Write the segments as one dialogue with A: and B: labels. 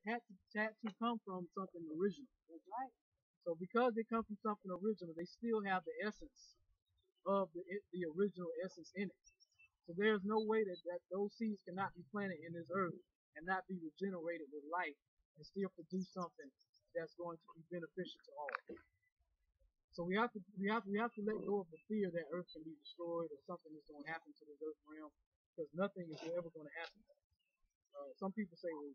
A: had to come from something original.
B: That's right.
A: So because they come from something original, they still have the essence of the original essence in it. So there's no way that those seeds cannot be planted in this earth and not be regenerated with life and still produce something that's going to be beneficial to all. So we have to let go of the fear that earth can be destroyed or something is going to happen to this earth realm, because nothing is ever going to happen. Some people say, well,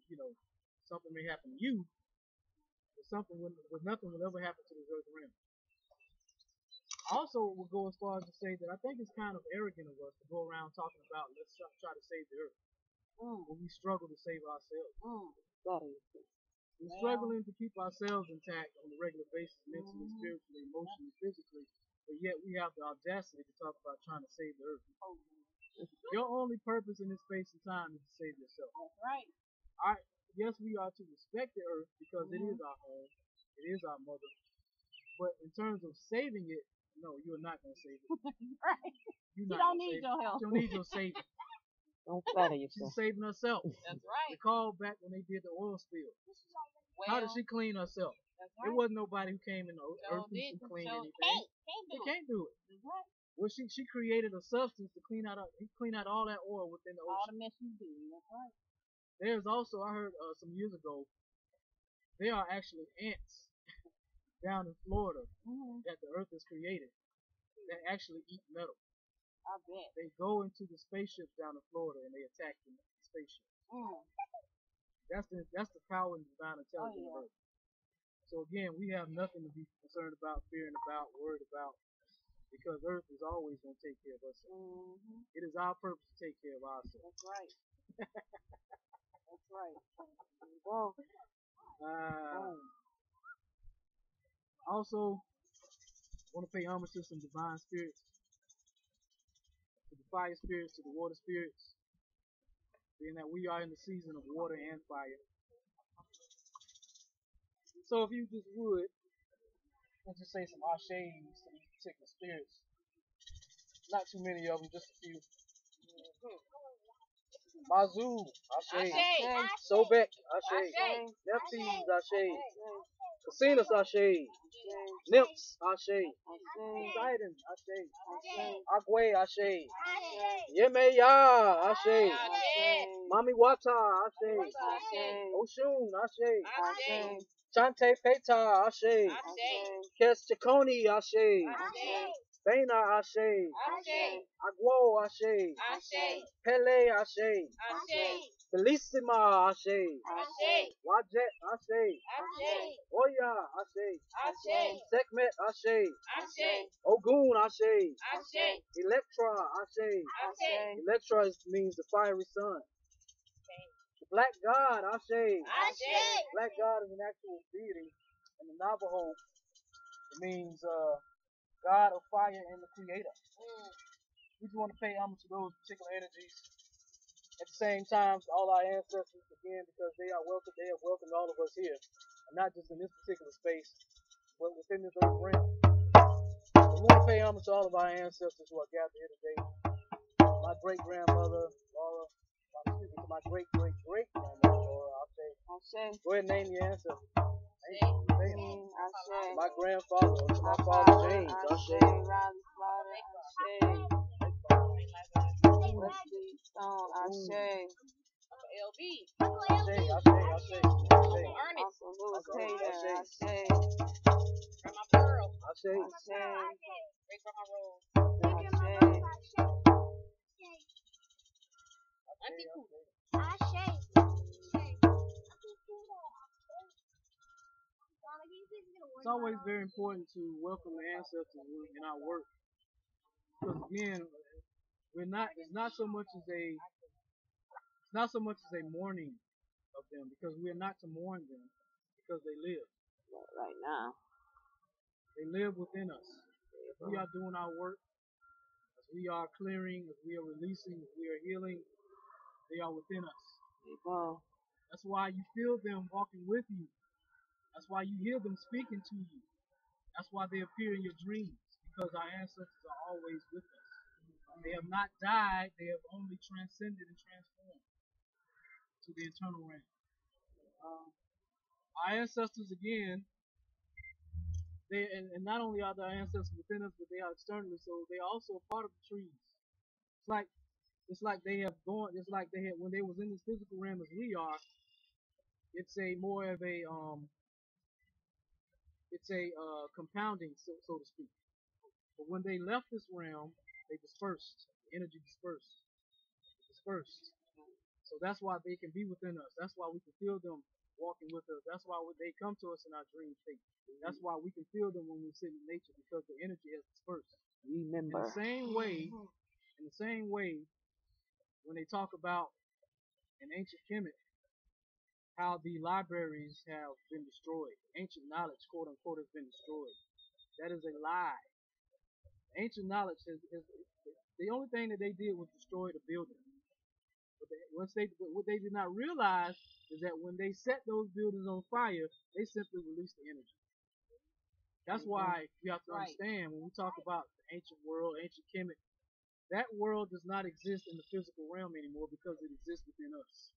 A: something may happen to you, but nothing will ever happen to this earth realm. Also, will go as far as to say that I think it's kind of arrogant of us to go around talking about let's try to save the earth when we struggle to save ourselves.
B: That is it.
A: We're struggling to keep ourselves intact on a regular basis, mentally, spiritually, emotionally, physically, but yet we have the audacity to talk about trying to save the earth. Your only purpose in this space and time is to save yourself.
B: That's right.
A: Yes, we are to respect the earth because it is our home, it is our mother. But in terms of saving it, no, you are not going to save it.
B: Right. You don't need your help.
A: You don't need your saving.
B: Don't flatter yourself.
A: She's saving herself.
B: That's right.
A: Recall back when they did the oil spill. How did she clean herself?
B: That's right.
A: It wasn't nobody who came in the earth and cleaned anything. They can't do it.
B: That's right.
A: Well, she created a substance to clean out all that oil within the ocean.
B: All the mess you do. That's right.
A: There's also, I heard some years ago, there are actually ants down in Florida that the earth has created that actually eat metal.
B: I bet.
A: They go into the spaceships down in Florida and they attack the spaceship. That's the power and divine intelligence of earth. So again, we have nothing to be concerned about, fearing about, worried about, because earth is always going to take care of us. It is our purpose to take care of ourselves.
B: That's right. That's right. There you go.
A: Also, want to pay homage to some divine spirits, to the fire spirits, to the water spirits, being that we are in the season of water and fire. So if you just would, let's just say some ashes to these particular spirits. Not too many of them, just a few. Mazu, ashe. Sobek, ashe. Neptune, ashe. Casinus, ashe. Nymphs, ashe. Poseidon, ashe. Agwe, ashe. Yemeya, ashe. Mami Wata, ashe. Oshun, ashe. Chante Peta, ashe. Kestikoni, ashe. Bena, ashe. Agwo, ashe. Pele, ashe. Bellissima, ashe. Wajet, ashe. Oya, ashe. Sekhmet, ashe. Ogun, ashe. Electra, ashe. Electra means the fiery sun. The black god, ashe. Black god is an actual deity in the Navajo. It means God of fire and the creator. We just want to pay homage to those particular energies. At the same time, to all our ancestors, again, because they have welcomed all of us here. And not just in this particular space, but within this earth realm. We want to pay homage to all of our ancestors who are gathered here today. My great-grandmother, Laura, to my great-great-great-grandmother, Laura, I'll say. Go ahead and name your ancestors. My grandfather, my father James, Ashe.
B: Wesley Stone, Ashe.
C: LB.
A: Ashe.
C: Ernest.
B: Also Louis Taylor, Ashe.
C: Grandma Pearl.
A: Ashe.
C: Great Grandma Rose. Auntie Cootie.
A: It's always very important to welcome the ancestors in our work, because again, it's not so much as a mourning of them, because we are not to mourn them, because they live
B: right now.
A: They live within us. As we are doing our work, as we are clearing, as we are releasing, as we are healing, they are within us. That's why you feel them walking with you. That's why you hear them speaking to you. That's why they appear in your dreams, because our ancestors are always with us. They have not died, they have only transcended and transformed to the eternal realm. our ancestors again, they and not only are the ancestors within us, but they are externally, so they are also a part of the trees. It's like they have gone. It's like they had when they was in this physical realm as we are. It's a more of a compounding, so to speak. But when they left this realm, they dispersed. The energy dispersed. So that's why they can be within us. That's why we can feel them walking with us. That's why they come to us in our dream state. That's why we can feel them when we sit in nature, because the energy has dispersed.
B: Remember.
A: In the same way, when they talk about in ancient Kemet, how the libraries have been destroyed. Ancient knowledge, quote unquote, has been destroyed. That is a lie. Ancient knowledge is the only thing that they did was destroy the building. What they did not realize is that when they set those buildings on fire, they simply released the energy. That's why you have to understand when we talk about the ancient world, ancient Kemet, that world does not exist in the physical realm anymore because it exists within us.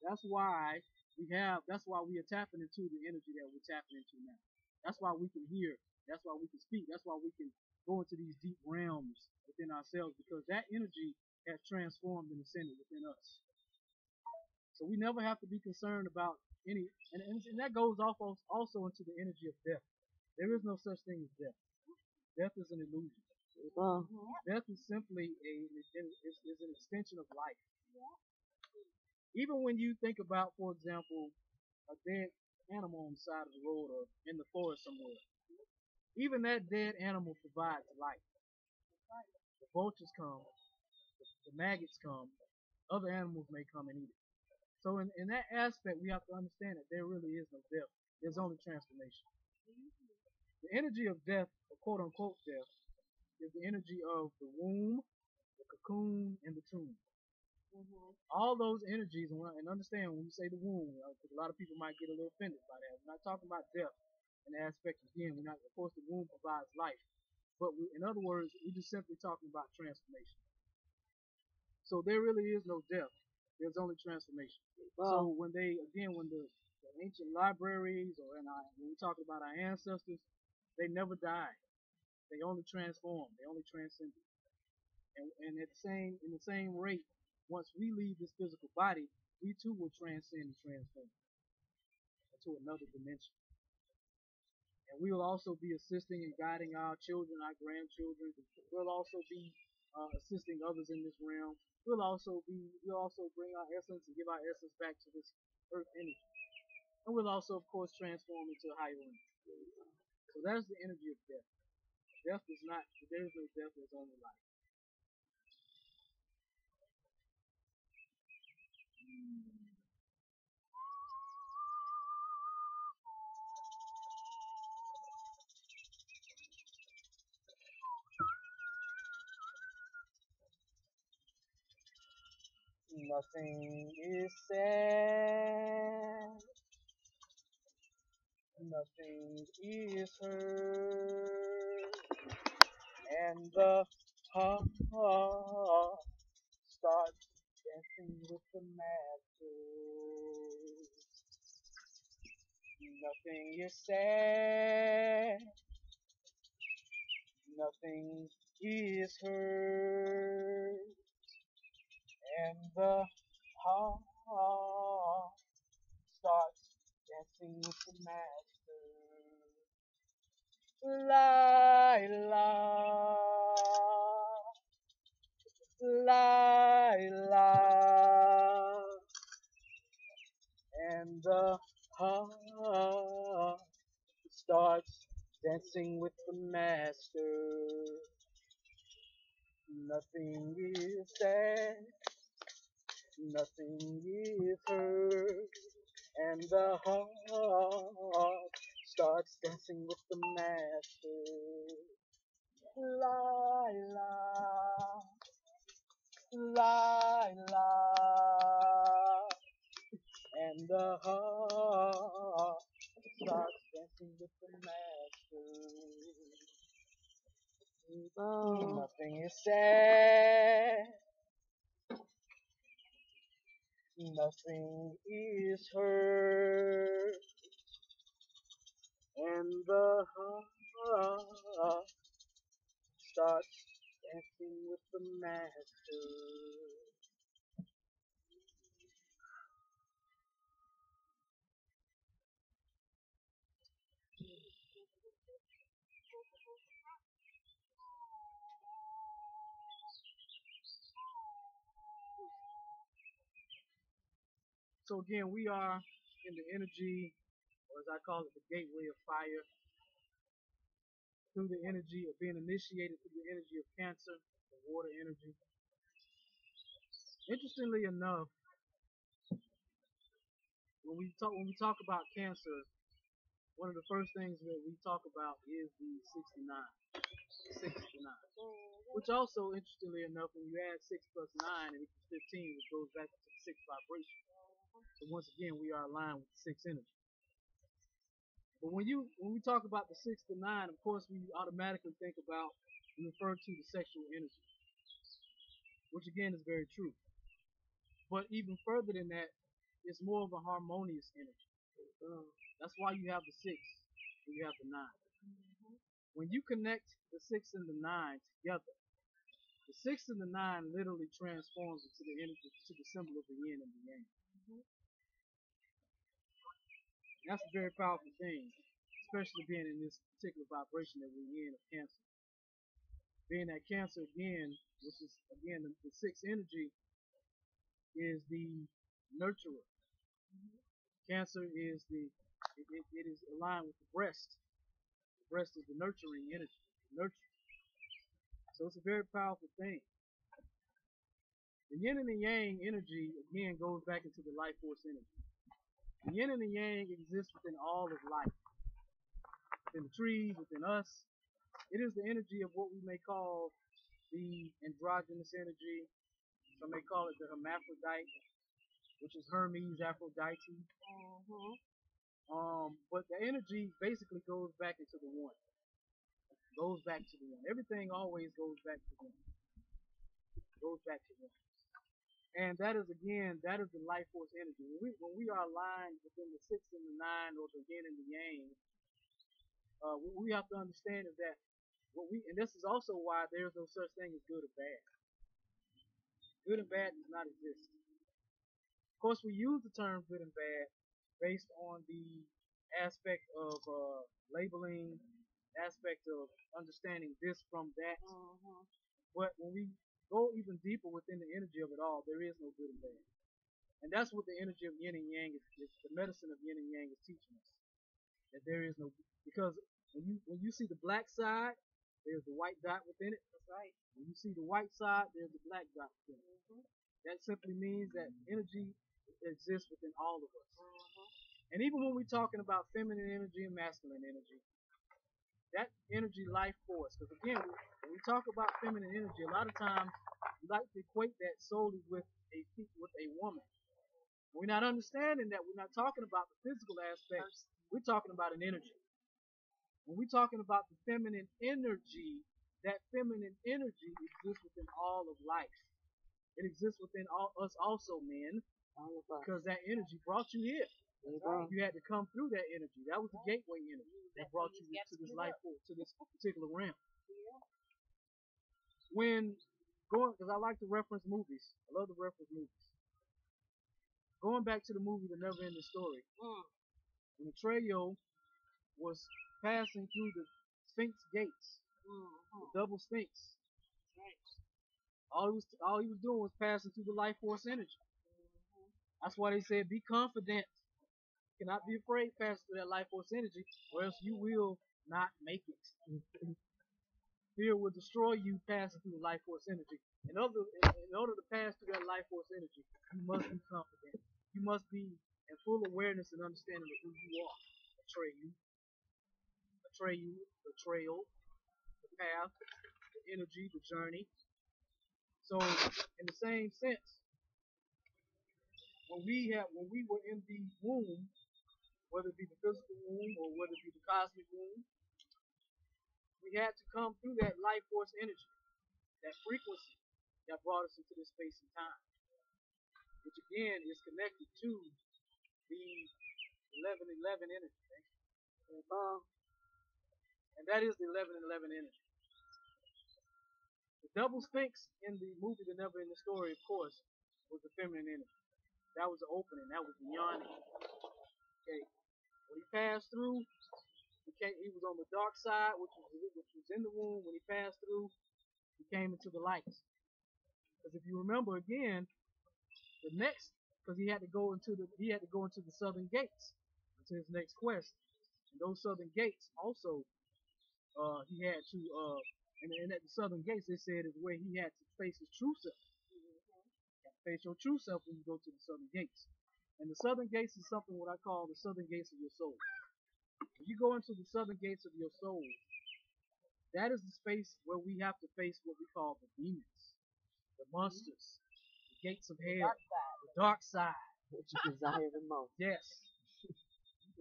A: That's why we are tapping into the energy that we're tapping into now. That's why we can hear. That's why we can speak. That's why we can go into these deep realms within ourselves, because that energy has transformed and ascended within us. So we never have to be concerned about any, and that goes off also into the energy of death. There is no such thing as death. Death is an illusion. Death is simply is an extension of life. Even when you think about, for example, a dead animal on the side of the road or in the forest somewhere, even that dead animal provides life. The vultures come, the maggots come, other animals may come and eat it. So in that aspect, we have to understand that there really is no death. There's only transformation. The energy of death, or quote unquote death, is the energy of the womb, the cocoon, and the tomb. All those energies, and understand when we say the womb, because a lot of people might get a little offended by that. We're not talking about death in the aspect, again, of course the womb provides life. But in other words, we're just simply talking about transformation. So there really is no death. There's only transformation. So when the ancient libraries, or when we talk about our ancestors, they never died. They only transformed. They only transcended. And in the same rate, once we leave this physical body, we too will transcend and transform into another dimension. And we will also be assisting and guiding our children, our grandchildren. We'll also be assisting others in this realm. We'll also bring our essence and give our essence back to this earth energy. And we'll also, of course, transform into a higher energy. So that's the energy of death. There is no death, there's only life. Nothing is said, nothing is heard, and the heart starts dancing with the master. Nothing is said, nothing is heard, and the heart starts dancing with the master. La la, la la, and the heart starts dancing with the master. Nothing is said, nothing is heard, and the heart starts dancing with the master. La la, la la, and the heart starts dancing with the master. Nothing is said, nothing is heard, So again, we are in the energy, or as I call it, the gateway of fire, through the energy of being initiated through the energy of Cancer, the water energy. Interestingly enough, when we talk about Cancer, one of the first things that we talk about is the 69, which also, interestingly enough, when you add 6 plus 9, it equals 15, which goes back to the 6th vibration. So once again, we are aligned with the 6 energy. But when we talk about the 6 to 9, of course, we automatically think about and refer to the sexual energy, which again is very true. But even further than that, it's more of a harmonious energy. That's why you have the 6 and you have the 9. When you connect the 6 and the 9 together, the 6 and the 9 literally transforms into the energy, to the symbol of the yin and the yang. That's a very powerful thing, especially being in this particular vibration that we're in of Cancer. Being that Cancer again, which is again the 6 energy, is the nurturer. Cancer is it is aligned with the breast. The breast is the nurturing energy, nurture. So it's a very powerful thing. The yin and the yang energy again goes back into the life force energy. The yin and the yang exist within all of life, within the trees, within us. It is the energy of what we may call the androgynous energy. Some may call it the hermaphrodite, which is Hermes, Aphrodite. But the energy basically goes back into the one. Goes back to the one. Everything always goes back to one. Goes back to one. And that is the life force energy. When we are aligned within the 6 and the 9, or the yin and the yang, what we have to understand is that and this is also why there's no such thing as good or bad. Good and bad does not exist. Of course, we use the term good and bad based on the aspect of labeling, aspect of understanding this from that. But when we go even deeper within the energy of it all, there is no good and bad. And that's what the energy of yin and yang is the medicine of yin and yang is teaching us. That there is no, because when you see the black side, there's the white dot within it.
B: That's right.
A: When you see the white side, there's the black dot within it. That simply means that energy exists within all of us. And even when we're talking about feminine energy and masculine energy, that energy life force, because again, when we talk about feminine energy, a lot of times we like to equate that solely with a woman. We're not understanding that we're not talking about the physical aspect. We're talking about an energy. When we're talking about the feminine energy, that feminine energy exists within all of life. It exists within us also, men, because that energy brought you here. You had to come through that energy. That was the gateway energy that brought you to this life force, to this particular realm. Because I like to reference movies. I love to reference movies. Going back to the movie The Never Ending Story, when Atreyo was passing through the Sphinx gates, the double Sphinx, all he was doing was passing through the life force energy. That's why they said, be confident. You cannot be afraid passing through that life force energy, or else you will not make it. Fear will destroy you passing through the life force energy. In order to pass through that life force energy, you must be confident. You must be in full awareness and understanding of who you are. The trail, the path, the energy, the journey. So, in the same sense, when we were in the womb, whether it be the physical womb or whether it be the cosmic womb, we had to come through that life force energy, that frequency that brought us into this space and time, which again is connected to the 1111 energy. And that is the 1111 energy. The double Sphinx in the movie The Never Ending Story, of course, was the feminine energy. That was the opening. That was the yawning. Okay. When he passed through, he he was on the dark side, which was in the womb. When he passed through, he came into the light. Because if you remember again, the next, because he had to go into the southern gates to his next quest. And those southern gates also, he had to, and at the southern gates, they said is where he had to face his true self. You have to face your true self when you go to the southern gates. And the southern gates is something what I call the southern gates of your soul. When you go into the southern gates of your soul, that is the space where we have to face what we call the demons, the monsters, the gates of hell, the dark side.
B: What you desire the most.
A: Yes.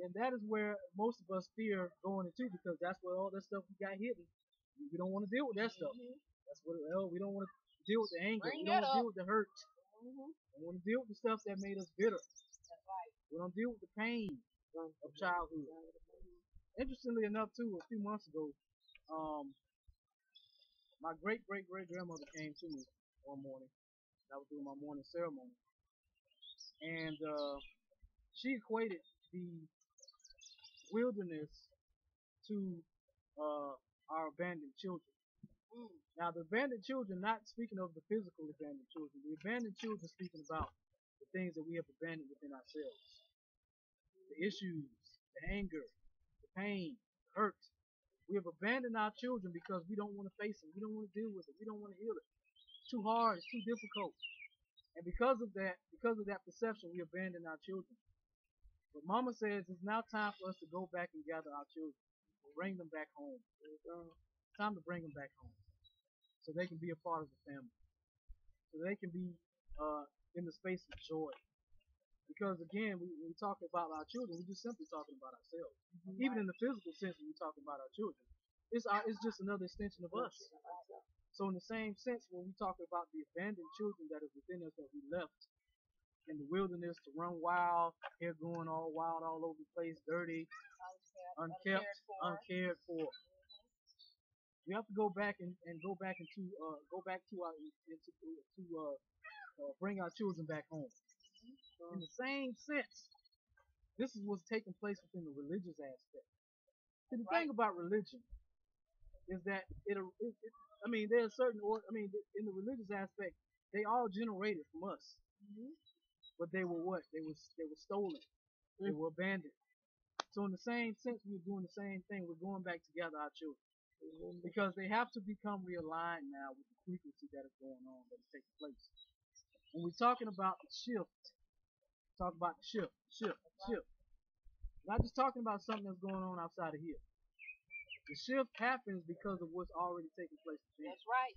A: And that is where most of us fear going into, because that's where all that stuff we got hidden. We don't want to deal with that stuff. That's what we don't want to deal with the anger. We don't want to deal with the hurt. We don't want to deal with the stuff that made us bitter. We don't deal with the pain of childhood. Interestingly enough, too, a few months ago, my great grandmother came to me one morning. I was doing my morning ceremony, and she equated the wilderness to our abandoned children. Now, the abandoned children, not speaking of the physical abandoned children, the abandoned children speaking about the things that we have abandoned within ourselves. The issues, the anger, the pain, the hurt. We have abandoned our children because we don't want to face it. We don't want to deal with it. We don't want to heal it. It's too hard. It's too difficult. And because of that perception, we abandon our children. But Mama says it's now time for us to go back and gather our children. Bring them back home. It's time to bring them back home, so they can be a part of the family, so they can be in the space of joy. Because again, when we talk about our children, we're just simply talking about ourselves. Even in the physical sense, when we talk about our children, it's just another extension of us. So in the same sense, when we talk about the abandoned children that is within us that we left in the wilderness to run wild, hair growing all wild all over the place, dirty, unkept, uncared for. We have to go back and bring our children back home. In the same sense, this is what's taking place within the religious aspect. See, the thing about religion is that there's certain in the religious aspect, they all generated from us, but they were what? They were stolen. They were abandoned. So in the same sense, we're doing the same thing. We're going back to gather our children. Because they have to become realigned now with the frequency that is going on, that is taking place. When we're talking about the shift, talk about the shift. Not just talking about something that's going on outside of here. The shift happens because of what's already taking place within.
C: That's right.